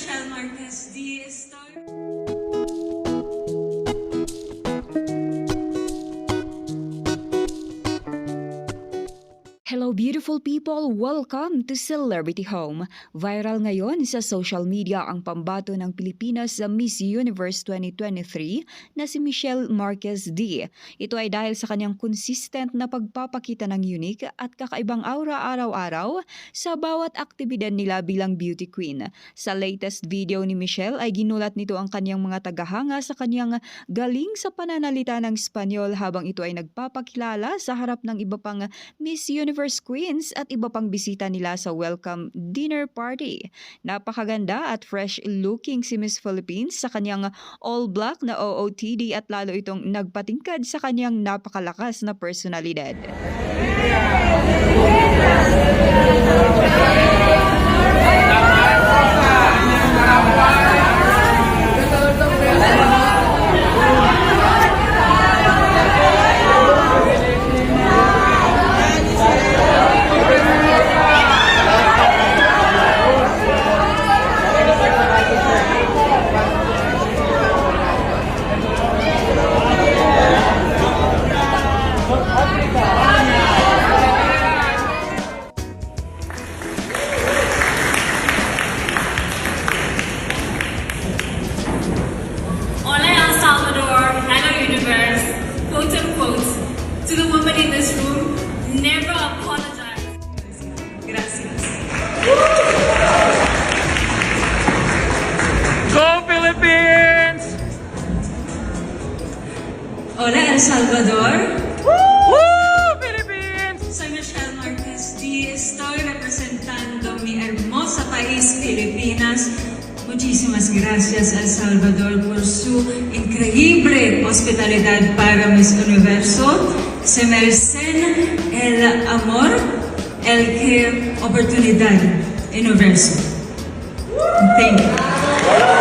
Michelle Marquez D. Hello beautiful people! Welcome to Celebrity Home. Viral ngayon sa social media ang pambato ng Pilipinas sa Miss Universe 2023 na si Michelle Marquez D. Ito ay dahil sa kanyang consistent na pagpapakita ng unique at kakaibang aura araw-araw sa bawat aktibidad nila bilang beauty queen. Sa latest video ni Michelle ay ginulat nito ang kanyang mga tagahanga sa kanyang galing sa pananalita ng Espanyol habang ito ay nagpapakilala sa harap ng iba pang Miss Universe Queens at iba pang bisita nila sa welcome dinner party. Napakaganda at fresh looking si Miss Philippines sa kanyang all black na OOTD at lalo itong nagpatingkad sa kanyang napakalakas na personalidad. Hola El Salvador, hello universe, quote unquote, to the woman in this room, never apologize. Gracias. Go Philippines! Hola El Salvador, Woo! Philippines! soy Michelle Marquez D. Estoy representando mi hermosa país, Filipinas. Muchísimas gracias El Salvador por su increíble hospitalidad para Miss Universo. Se merecen el amor, el que oportunidad Universo. Thank you.